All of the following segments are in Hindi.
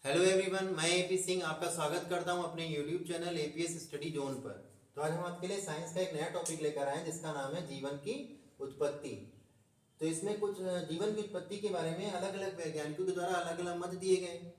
हेलो एवरीवन, मैं एपी सिंह आपका स्वागत करता हूं अपने YouTube channel APS study zone पर। तो आज हम आपके लिए साइंस का एक नया टॉपिक लेकर आए हैं जिसका नाम है जीवन की उत्पत्ति। तो इसमें कुछ जीवन की उत्पत्ति के बारे में अलग अलग वैज्ञानिकों के द्वारा अलग अलग मत दिए गए,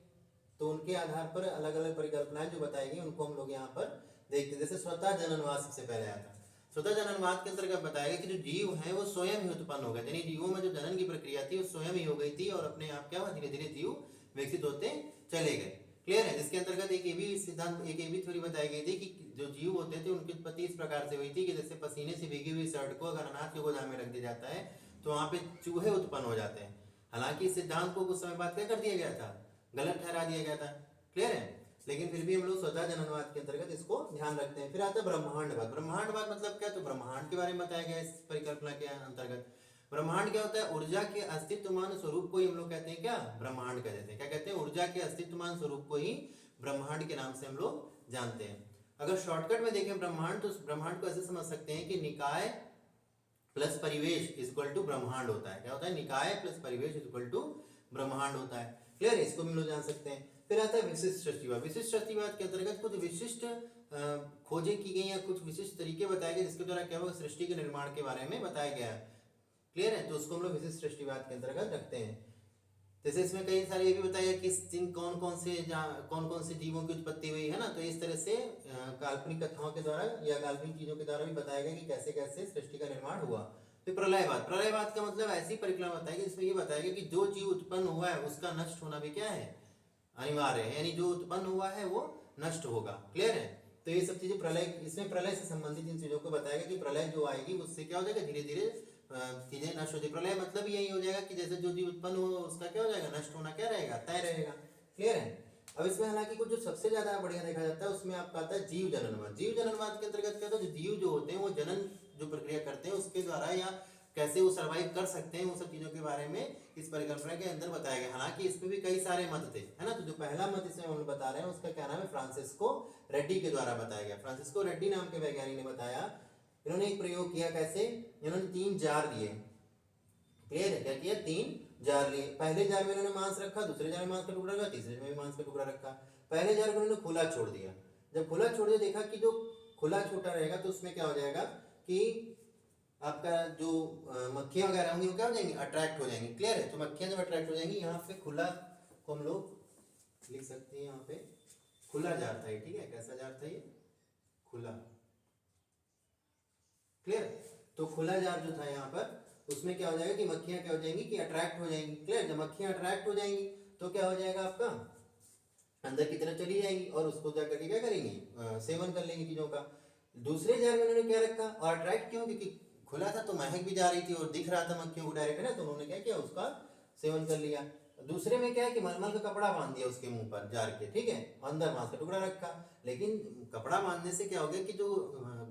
तो उनके आधार पर अलग अलग परिकल्पनाएं जो बताई गई उनको हम लोग यहाँ पर देखते हैं। जैसे स्वतः जननवाद सबसे पहले आया था। स्वतः जननवाद के अंतर्गत बताया गया कि जो जीव हैं वो स्वयं ही उत्पन्न हो गए, यानी जीवों में जो जनन की प्रक्रिया थी वो स्वयं ही हो गई थी और अपने आप क्या हुआ, धीरे धीरे जीव विकसित होते चले गए। क्लियर है। जिसके अंतर्गत एक ये भी सिद्धांत, एक ये भी थ्योरी बताई गई थी कि जो जीव होते थे उनकी उत्पत्ति इस प्रकार से हुई थी कि जैसे पसीने से भीगी हुई शर्ट को अगर अनाज के गोदाम में रख दिया जाता है तो वहां पे चूहे उत्पन्न हो जाते हैं। हालांकि इस सिद्धांत को कुछ समय बाद क्या कर दिया गया था, गलत ठहरा दिया गया था। क्लियर है। लेकिन फिर भी हम लोग स्वतः जननवाद के अंतर्गत इसको ध्यान रखते हैं। फिर आता है ब्रह्मांडवाद। ब्रह्मांडवाद मतलब क्या, तो ब्रह्मांड के बारे में बताया गया इस परिकल्पना के अंतर्गत। ब्रह्मांड क्या होता है, ऊर्जा के अस्तित्वमान स्वरूप को ही हम लोग कहते हैं क्या, ब्रह्मांड कह देते हैं। क्या कहते हैं, ऊर्जा के अस्तित्वमान स्वरूप को ही ब्रह्मांड के नाम से हम लोग जानते हैं। अगर शॉर्टकट में देखें ब्रह्मांड, तो ब्रह्मांड को ऐसे समझ सकते हैं कि निकाय प्लस परिवेश इक्वल टू ब्रह्मांड होता है। क्या होता है, निकाय प्लस परिवेश इक्वल टू ब्रह्मांड होता है। क्लियर है, इसको हम लोग जान सकते हैं। फिर आता है विशिष्ट सृष्टिवाद। विशिष्ट सृष्टिवाद के अंतर्गत कुछ विशिष्ट खोजें की गई या कुछ विशिष्ट तरीके बताए गए जिसके द्वारा क्या होगा, सृष्टि के निर्माण के बारे में बताया गया है। क्लियर है, तो उसको हम लोग विशिष्ट सृष्टिवाद के अंतर्गत रखते हैं। जैसे इसमें कई सारे ये भी बताया कि कौन कौन से जीवों की उत्पत्ति हुई है ना, तो इस तरह से काल्पनिक कथाओं के द्वारा या काल्पनिक चीजों के द्वारा भी बताया गया कि कैसे कैसे सृष्टि का निर्माण हुआ। फिर प्रलयवाद। प्रलयवाद का मतलब ऐसी परिकल्पना बताएगी जिसमें ये बताया गया कि जो जीव उत्पन्न हुआ है उसका नष्ट होना भी क्या है, अनिवार्य है, यानी जो उत्पन्न हुआ है वो नष्ट होगा। क्लियर है। तो ये सब चीजें प्रलय, इसमें प्रलय से संबंधित इन चीजों को बताएगा कि प्रलय जो आएगी उससे क्या हो जाएगा, धीरे धीरे चीजें नष्ट हो जाएगी। प्रलय मतलब यही हो जाएगा कि जैसे जो जीव उत्पन्न हो उसका क्या हो जाएगा, नष्ट होना क्या रहेगा, तय रहेगा। क्लियर है। अब इसमें हालांकि कुछ जो सबसे ज्यादा बढ़िया देखा जाता है उसमें आपका आता है जीव जननवाद। जीव जननवाद के अंतर्गत क्या होता है, जो जीव जो होते हैं वो जनन जो प्रक्रिया करते हैं उसके द्वारा या कैसे वो सर्वाइव कर सकते हैं, वो सब चीजों के बारे में इस परिकल्पना के अंदर बताया गया। हालांकि इसमें भी कई सारे मत थे, है ना। तो जो पहला मत इसमें हम बता रहे हैं उसका क्या नाम है, फ्रांसिस्को रेड्डी के द्वारा बताया गया। फ्रांसिस्को रेड्डी नाम के वैज्ञानिक ने बताया। इन्होंने एक प्रयोग किया, कैसे, इन्होंने 3 जार दिए। क्लियर है, क्या किया, 3 जार लिए। पहले जार में इन्होंने मांस रखा, दूसरे जार में मांस का टुकड़ा रखा, तीसरे में भी मांस का टुकड़ा रखा। पहले जार को इन्होंने खुला छोड़ दिया। जब खुला छोड़ दिया, देखा कि जो खुला छोटा रहेगा तो उसमें क्या हो जाएगा कि आपका जो मक्खियां वगैरह होंगी वो क्या हो जाएंगी, अट्रैक्ट हो जाएंगी। क्लियर है। तो मक्खियां जब अट्रैक्ट हो जाएंगी, यहाँ पे खुला को हम लोग लिख सकते हैं, यहाँ पे खुला जार था ये। ठीक है, कैसा जार था ये, खुला। क्लियर। तो खुला जार जो था यहाँ पर, उसमें क्या हो जाएगा कि मक्खियां क्या हो जाएंगी कि अट्रैक्ट हो जाएंगी। क्लियर। जब मक्खियां अट्रैक्ट हो जाएंगी तो क्या हो जाएगा, आपका अंदर की तरफ चली जाएंगी और उसको जाकर के क्या करेंगी, सेवन कर लेंगी चीजों का। दूसरे जार में उन्होंने क्या रखा, और अट्रैक्ट क्यों, क्योंकि खुला था तो महक भी जा रही थी और दिख रहा था मक्खियों को डायरेक्ट, है ना, तो उन्होंने क्या किया, उसका सेवन कर लिया। दूसरे में क्या है कि मलमल का कपड़ा बांध दिया उसके मुंह पर जार के। ठीक है, अंदर मांस का टुकड़ा रखा। लेकिन कपड़ा बांधने से क्या हो गया कि जो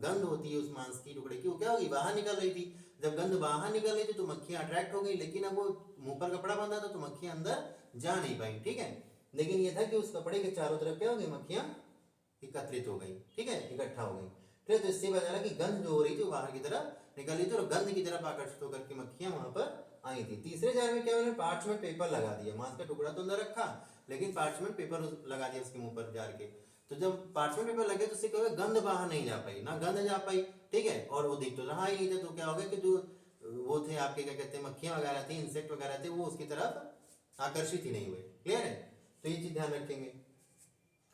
गंध होती है उस मांस की टुकड़े की वो क्या होगी, बाहर निकल रही थी। जब गंध बाहर निकल रही थी तो मक्खियां अट्रैक्ट हो गई, लेकिन अब वो मुंह पर कपड़ा बांधा था तो मक्खियां अंदर जा नहीं पाई। ठीक है। लेकिन ये था कि उस कपड़े के चारों तरफ क्या हो गई, मक्खियां एकत्रित हो गई। ठीक है, इकट्ठा हो गई। फिर तो इससे पता चला कि गंध जो हो रही थी वो बाहर की तरफ निकल रही थी और गंध की तरफ आकर्षित होकर के मक्खियां वहां पर आई थी। तीसरे जार में क्या, उन्होंने पार्चमेंट पेपर लगा दिया। मांस का टुकड़ा तो अंदर रखा, लेकिन पार्चमेंट पेपर लगा दिया उसके मुंह पर जार के। तो जब पार्चमेंट पेपर लगे तो उससे क्या होगा, गंध बाहर नहीं जा पाई, ना गंध जा पाई। ठीक है, और वो दिख तो रहा ही नहीं था। तो क्या हो गया कि जो वो थे आपके क्या कहते हैं, मक्खियां वगैरह थी, इंसेक्ट वगैरह थे, वो उसकी तरफ आकर्षित ही नहीं हुए। क्लियर है। तो ये चीज ध्यान रखेंगे।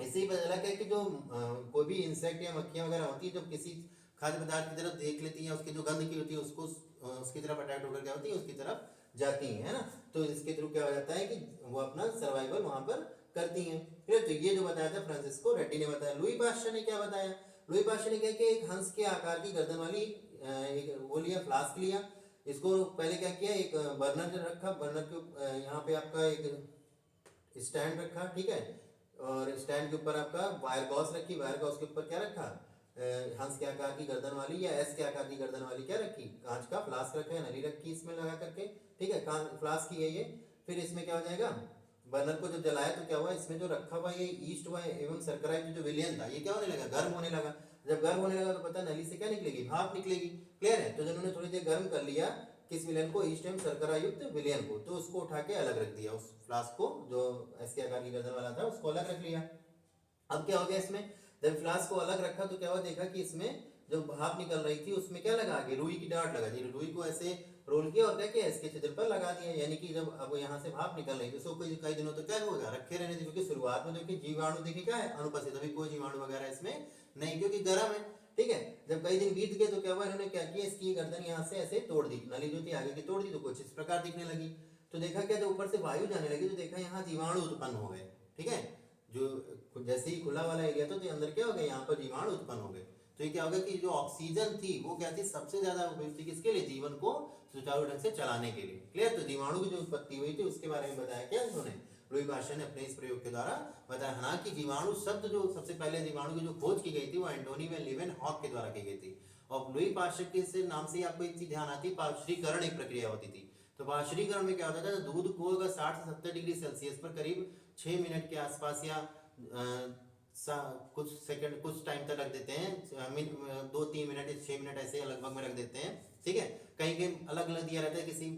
इससे ही पता चला क्या कि जो कोई भी इंसेक्ट या मक्खियां वगैरह होती है, जब किसी खाद्य पदार्थ की तरफ देख लेती है, उसकी जो गंध की होती है उसको उसकी तरफ अट्रैक्ट होकर क्या होती है, उसकी तरफ जाती है ना। तो इसके थ्रू क्या हो जाता है कि वो अपना सर्वाइवल वहां पर करती हैं। फिर तो ये जो बताया था फ्रांसिस्को रेड्डी ने बताया। लुई पाश्चर ने क्या बताया, लुई पाश्चर ने क्या कि एक हंस के आकार की गर्दन वाली एक वो लिया, फ्लास्क लिया। इसको पहले क्या किया, एक बर्नर रखा, बर्नर के यहाँ पे आपका एक स्टैंड रखा। ठीक है, और स्टैंड के ऊपर आपका वायर गॉस रखी, वायर गॉस के ऊपर क्या रखा, हंस के आकार की गर्दन वाली या एस के आकार की गर्दन वाली क्या रखी, कांच का फ्लास्क रखा है, नली रखी इसमें लगा करके। ठीक है, फ्लास्क की है ये। फिर इसमें क्या हो जाएगा, बर्नर को जब जलाया तो क्या हुआ, इसमें जो रखा हुआ ये ईस्ट हुआ एवं शर्करा जो विलयन था ये क्या होने लगा, गर्म होने लगा। जब गर्म होने लगा तो पता नली से क्या निकलेगी, भाप निकलेगी। क्लियर है। तो जब उन्होंने थोड़ी देर गर्म कर लिया किस विलयन को, ईस्ट एम शर्करा युक्त विलयन को, तो उसको उठा के अलग रख दिया, उस फ्लास्क को जो ऐसे आकार की गर्दन वाला था उसको अलग रख लिया। अब क्या हो गया इसमें, जब फ्लास्क को अलग रखा तो क्या हुआ, देखा कि इसमें जो भाप निकल रही थी उसमें क्या लगा, आगे रुई की डाट लगा दी, रुई को ऐसे रोल किया और क्या किया, इसके छिद्र पर लगा दिया, यानी कि जब अब यहाँ से भाप निकल रही है तो उसको कई दिनों तो क्या होगा, रखे रहने दे, क्योंकि शुरुआत में देखिए जीवाणु देखिए क्या है, अनुपस्थित, अभी कोई जीवाणु वगैरह इसमें नहीं, क्योंकि गर्म है, ठीक है। जब कई दिन बीत गए तो क्या हुआ, इन्होंने क्या किया, इसकी गर्दन यहाँ से ऐसे तोड़ दी, नली जो थी आगे की तोड़ दी, तो कुछ इस प्रकार दिखने लगी। तो देखा क्या, जब ऊपर से वायु जाने लगी तो देखा यहाँ जीवाणु उत्पन्न हो गए, ठीक है। जो जैसे ही खुला वाला एरिया था तो अंदर क्या हो गया, यहाँ पर जीवाणु उत्पन्न हो गए। तो ये क्या होगा कि जो ऑक्सीजन थी वो क्या थी, सबसे ज्यादा उपयुक्त थी किसके लिए, जीवन को सुचारू ढंग से चलाने के लिए। क्लियर। तो जीवाणु की जो उत्पत्ति हुई थी उसके बारे में बताया क्या उन्होंने, लुई पाश्चर ने अपने इस प्रयोग के द्वारा बताया। हालांकि जीवाणु शब्द जो सबसे पहले जीवाणु की जो खोज की गई थी वो एंटोनी व लीवेनहॉक के द्वारा की गई थी। और लुई पाश्चर के से नाम से ही आपको एक चीज ध्यान आती है, पाश्चरीकरण एक प्रक्रिया होती थी। तो पाश्चरीकरण में क्या होता था, दूध को अगर 60 से 70 डिग्री सेल्सियस पर करीब 6 मिनट के आसपास या कुछ सेकंड कुछ टाइम तक रख देते हैं, 2-3 मिनट या 6 मिनट ऐसे लगभग में रख देते हैं, ठीक है। कहीं के अलग अलग दिया रहता है, किसी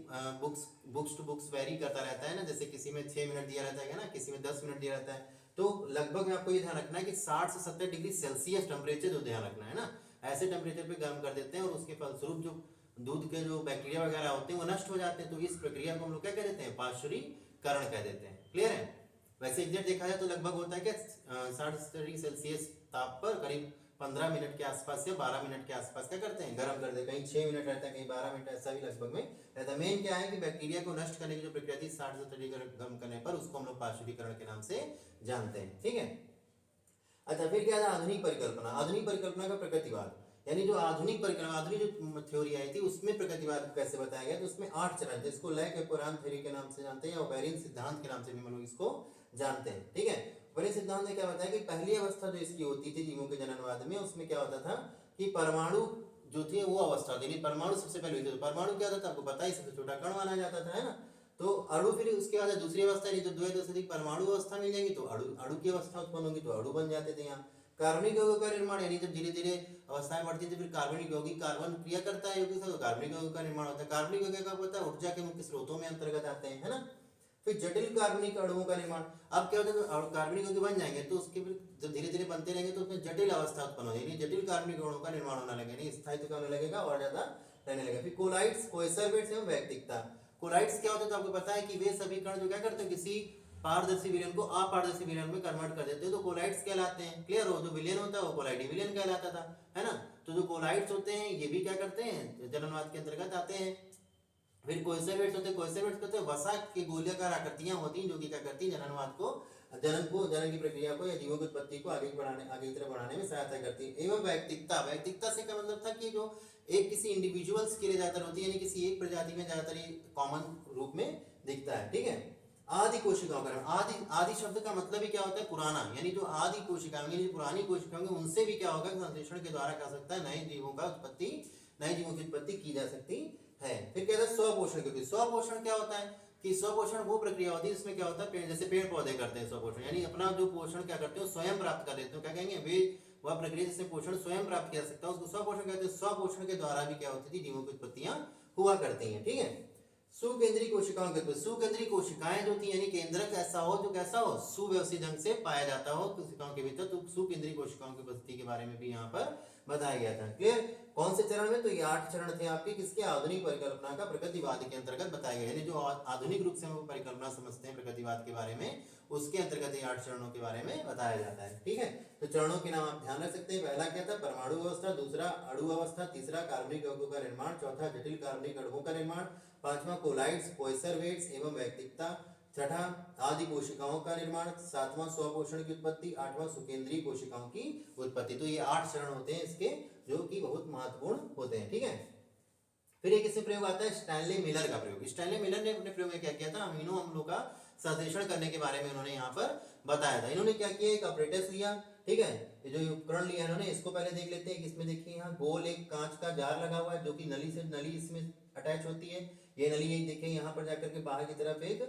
बुक्स टू बुक्स वेरी करता रहता है ना, जैसे किसी में 6 मिनट दिया रहता है ना, किसी में 10 मिनट दिया रहता है। तो लगभग में आपको ये ध्यान रखना है कि 60 से 70 डिग्री सेल्सियस टेम्परेचर जो ध्यान रखना है ना, ऐसे टेम्परेचर पे गर्म कर देते हैं और उसके फलस्वरूप जो दूध के जो बैक्टीरिया वगैरह होते हैं वो नष्ट हो जाते हैं। तो इस प्रक्रिया को हम लोग क्या कह देते हैं, पाश्चरीकरण कह देते हैं। क्लियर है। वैसे एग्जैक्ट देखा जाए तो लगभग होता है क्या, 60 डिग्री सेल्सियस ताप पर करीब 15 मिनट के आसपास या 12 मिनट के आसपास क्या करते हैं, गर्म कर देते हैं। कहीं 6 मिनट रहता है, कहीं 12 मिनट, ऐसा भी लगभग में रहता है। मेन क्या है कि बैक्टीरिया को नष्ट करने की जो प्रक्रिया थी 60 से 70 डिग्री गर्म करने पर, उसको हम लोग पाश्चरीकरण के नाम से जानते हैं, ठीक है। अच्छा, फिर क्या था, आधुनिक परिकल्पना। आधुनिक परिकल्पना का प्रकृतिवाद, यानी जो आधुनिक परिकल्पना, आधुनिक जो थ्योरी आई थी उसमें प्रकृतिवाद कैसे बताया गया, तो उसमें 8 चरण थे। इसको लय के पुराण थ्योरी के नाम से जानते हैं, या ओबेरिन सिद्धांत के नाम से भी हम लोग इसको जानते हैं, ठीक है। ओबेरिन सिद्धांत ने क्या बताया कि पहली अवस्था जो इसकी होती थी जीवों के जननवाद में, उसमें क्या होता था कि परमाणु जो थे वो अवस्था थी, परमाणु सबसे पहले हुई थी। तो परमाणु क्या होता था, आपको पता ही, सबसे छोटा कण माना जाता था, है ना। तो अणु, फिर उसके बाद दूसरी अवस्था, नहीं तो दो या दो से अधिक परमाणु अवस्था मिल जाएंगी तो अणु की अवस्था उत्पन्न होगी, तो अणु बन जाते थे। यहाँ कार्बनिक यौगिक का निर्माण, यानी जब धीरे धीरे अवस्थाएं बढ़ती थी फिर कार्बनिक यौगिक, कार्बन क्रिया करता है यौगिक से, तो कार्बनिक यौगिक का निर्माण होता है। कार्बनिक यौगिक का पता है ऊर्जा के मुख्य स्रोतों में अंतर्गत आते हैं, है ना। फिर जटिल कार्बनिक अणुओं का निर्माण, अब क्या होता है, कार्बनिक यौगिक बन जाएंगे तो उसके फिर जब धीरे धीरे बनते रहेंगे तो उसमें जटिल अवस्था उत्पन्न हो जाएगी, जटिल कार्बनिक अणुओं का निर्माण होने लगेगा, स्थायित्व होने लगेगा और ज्यादा रहने लगेगा। फिर कोलाइड्स, कोएसरवेट्स एवं वैयक्तिकता। कोलाइड्स क्या होता है, तो आपको पता है कि वे सभी कण जो क्या करते हैं, किसी पारदर्शी विलयन को अपारदर्शी विलयन में कन्वर्ट कर देते हैं, तो कोलाइड्स कहलाते हैं। क्लियर हो, जो विलयन होता है वो कोलाइडी विलयन कहलाता था, है ना। तो जो कोलाइड्स होते हैं ये भी क्या करते हैं, जननवाद के अंतर्गत आते हैं। फिर कोएसरवेट्स होते हैं, कोएसरवेट्स कहते हैं वसा की गोलीकार आकृतियां होती हैं जो कि क्या करती हैं, जननवाद को, जनन की प्रक्रिया को या जीवों की उत्पत्ति को आगे की तरफ बढ़ाने में सहायता करती है। एवं वैयक्तिकता, वैयक्तिकता से क्या मतलब था कि जो एक किसी इंडिविजुअल्स के लिए ज्यादातर होती है, यानी किसी एक प्रजाति में ज्यादातर कॉमन रूप में दिखता है, ठीक है। आदि कोशिकाओं का, आदि शब्द का मतलब ही क्या होता है, पुराना, यानी जो आदि कोशिकाएं, यानी पुरानी कोशिकाएं, उनसे भी क्या होगा, संश्लेषण के द्वारा क्या सकता है, नए जीवों की उत्पत्ति की जा सकती है। फिर कहता है स्वपोषण, क्योंकि स्वपोषण क्या होता है कि स्वपोषण वो प्रक्रिया होती है जिसमें क्या होता है, जैसे पेड़ पौधे करते हैं स्वपोषण, यानी अपना जो पोषण क्या करते हो, स्वयं प्राप्त कर लेते हो, क्या कहेंगे, वे वह प्रक्रिया जिससे पोषण स्वयं प्राप्त किया जा सकता है उसको स्वपोषण कहते हैं। स्वपोषण के द्वारा भी क्या होती थी, जीवों की उत्पत्तियां हुआ करती हैं, ठीक है। सुकेंद्रीय कोशिकाओं के, सुकेंद्रीय कोशिकाएं जो थी, यानी केंद्रक ऐसा हो जो कैसा हो, सुव्यवस्थित ढंग से पाया जाता हो कोशिकाओं के भीतर, तो सुकेंद्रीय कोशिकाओं की उपस्थिति के बारे में भी यहाँ पर बताया गया था। क्लियर। कौन से चरण में, तो ये 8 चरण थे आपके, किसके, आधुनिक परिकल्पना का प्रकृतिवाद के अंतर्गत बताया गया, यानी जो आधुनिक रूप से हम परिकल्पना समझते हैं प्रकृतिवाद के बारे में, उसके अंतर्गत ये 8 चरणों के बारे में बताया जाता है, ठीक है। तो चरणों के नाम आप ध्यान रख सकते हैं। पहला क्या था, परमाणु अवस्था, दूसरा अणु अवस्था, तीसरा कार्बनिक यौगिकों का निर्माण, चौथा जटिल कार्बनिक अणुओं का निर्माण, पांचवा कोलाइड्स, कोएसरवेट्स एवं वैयक्तिकता, छठा आदि कोशिकाओं का निर्माण, सातवां स्वपोषण की उत्पत्ति, आठवां सुकेंद्रीय कोशिकाओं की उत्पत्ति। तो ये 8 चरण होते हैं इसके, जो कि बहुत महत्वपूर्ण होते हैं, ठीक है। फिर एक इसमें प्रयोग आता है स्टैनली मिलर का प्रयोग। स्टैनली मिलर ने अपने प्रयोग में क्या किया था, अमीनो अम्लों का संश्लेषण करने के बारे में उन्होंने यहाँ पर बताया था। इन्होंने क्या किया, एक अपरेटस लिया, ठीक है, ये जो उपकरण लिया इन्होंने, इसको पहले देख लेते हैं कि इसमें देखिए यहाँ गोल एक कांच का जार लगा हुआ है जो कि नली इसमें अटैच होती है। ये नली यही देखिए यहाँ पर जाकर के बाहर की तरफ एक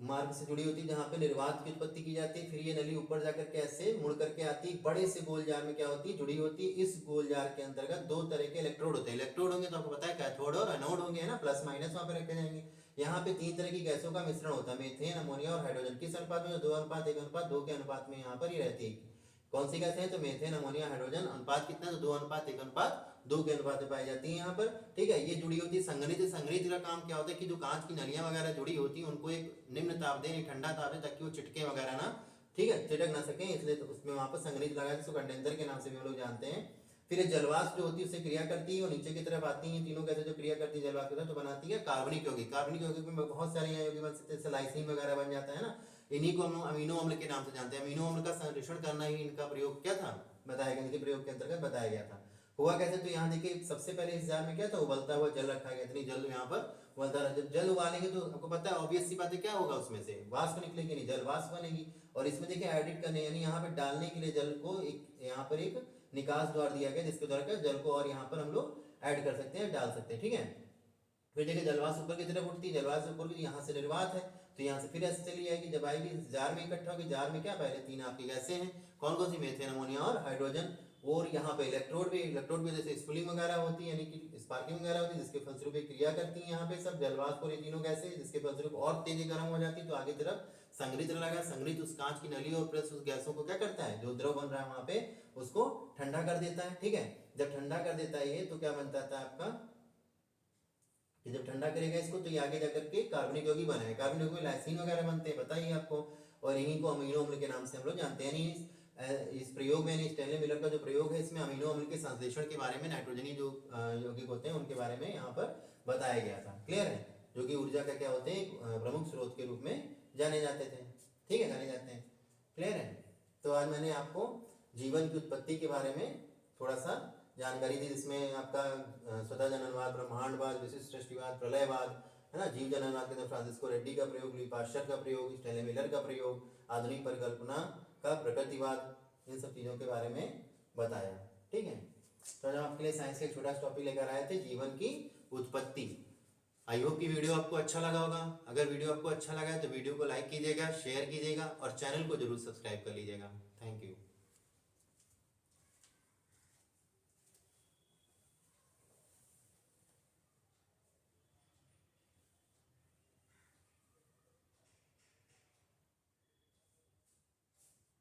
मार्ग से जुड़ी होती है जहाँ पे निर्वात की उत्पत्ति की जाती है। फिर ये नली ऊपर जाकर के ऐसे मुड़ करके आती है, बड़े से गोल जार में क्या होती है, जुड़ी होती है। इस गोल जार के अंतर्गत दो तरह के इलेक्ट्रोड होते हैं। इलेक्ट्रोड होंगे तो आपको पता है कैथोड और एनोड होंगे, है ना, प्लस माइनस वहां पे रखे जाएंगे। यहाँ पे तीन तरह की गैसों का मिश्रण होता है, मीथेन, अमोनिया और हाइड्रोजन। किस अनुपात में, 2:1:2 के अनुपात में यहाँ पर ही रहती है। कौन सी गैस है, तो मीथेन, अमोनिया, हाइड्रोजन। अनुपात कितना, तो 2:1:2 के अनुपात में पाई जाती है यहाँ पर। ठीक है, ये जुड़ी होती है संघनित। संघनित का काम क्या होता है कि जो कांच की नलियां वगैरह जुड़ी होती हैं उनको एक निम्न ताप दें, ठंडा ताप दें, ताकि वो चिटके वगैरह ना, ठीक है, चिटक ना सके, इसलिए तो उसमें वहां पर संघनित लगाया, जिसको कंडेंसर के नाम से भी हम लोग जानते हैं। फिर जलवाष्प जो होती है उससे क्रिया करती है और नीचे की तरफ आती है। तीनों कैसे जो क्रिया करती है जलवाष्प के साथ, तो बनाती है कार्बनिक यौगिक। कार्बनिक यौगिक में बहुत सारे यहाँ यौगिक बन सकते हैं, लाइसिन वगैरह बन जाता है ना। इन्हीं को हम अमीनो अम्ल के नाम से जानते हैं। अमीनो अम्ल का संरक्षण करना ही इनका प्रयोग क्या था, बताया गया, इनके प्रयोग के अंतर्गत बताया गया था। हुआ कैसे, तो यहाँ देखिए सबसे पहले इस जार में क्या था, उबलता हुआ जल रखा गया। इतनी जल यहाँ पर उबलता रहा। जब जल उबालेंगे तो आपको पता है ऑब्वियस सी बात है, क्या होगा उसमें से वाष्प निकलेगी, नहीं, जल वाष्प बनेगी। और इसमें देखिए एडिट करने, यानी यहाँ पे डालने के लिए जल को एक यहाँ पर एक निकास द्वार दिया गया, जिसके द्वारा जल को और यहाँ पर हम लोग ऐड कर सकते हैं, डाल सकते हैं। ठीक है, फिर देखिए जलवाष्प ऊपर की तरफ उठती है, जलवाष्प ऊपर की, यहाँ से निर्वात है, तो यहाँ से फिर ऐसे चली जाएगी। जब आएगी जार में इकट्ठा होगी। जार में क्या, पहले तीन आपकी गैसें हैं, कौन कौन सी, मीथेन, अमोनिया और हाइड्रोजन। और यहाँ पे इलेक्ट्रोड भी जैसे स्फुलिंग वगैरह होती है, यानी कि स्पार्किंग वगैरह होती है, जिसके फलस्वरूप क्रिया करती है यहाँ पे सब जलवाष्प और ये तीनों गैसें, जिसके फलस्वरूप और तेजी गर्म हो जाती है। तो आगे तरफ संग्रहित लगा, संग्रहित उस कांच की नली और प्लस उस गैसों को क्या करता है, जो द्रव बन रहा है वहां पे, उसको ठंडा कर देता है। ठीक है, जब ठंडा कर देता है ये, तो क्या बनता था आपका, कि जब ठंडा करेगा इसको तो ये आगे जाकर के कार्बनिक यौगिक बनाए। कार्बनिक यौगिक लाइसिन वगैरह बनते हैं, पता ही आपको। और इन्हीं को अमीनो अम्ल के नाम से हम लोग जानते हैं। इस प्रयोग में, स्टैनले मिलर का जो प्रयोग है, इसमें अमीनो अम्ल के संश्लेषण के बारे में, नाइट्रोजनी जो यौगिक होते हैं उनके बारे में यहाँ पर बताया गया था। क्लियर है, जो कि ऊर्जा का क्या होते हैं, प्रमुख स्रोत के रूप में जाने जाते थे। ठीक है, जाने जाते हैं। क्लियर है, तो आज मैंने आपको जीवन की उत्पत्ति के बारे में थोड़ा सा जानकारी दी, जिसमें आपका स्वतः जननवाद, ब्रह्मांडवाद, विशिष्ट सृष्टिवाद, प्रलयवाद, है ना, जीव जननवाद के अंदर फ्रांसिस्को रेड्डी का प्रयोग, लुई पाश्चर का प्रयोग, स्टैनले मिलर का प्रयोग, आधुनिक परिकल्पना का प्रकृतिवाद, इन सब चीज़ों के बारे में बताया। ठीक है, तो आज हम आपके लिए साइंस का एक छोटा सा टॉपिक लेकर आए थे, जीवन की उत्पत्ति। आई होप की वीडियो आपको अच्छा लगा होगा। अगर वीडियो आपको अच्छा लगा है तो वीडियो को लाइक कीजिएगा, शेयर कीजिएगा और चैनल को जरूर सब्सक्राइब कर लीजिएगा।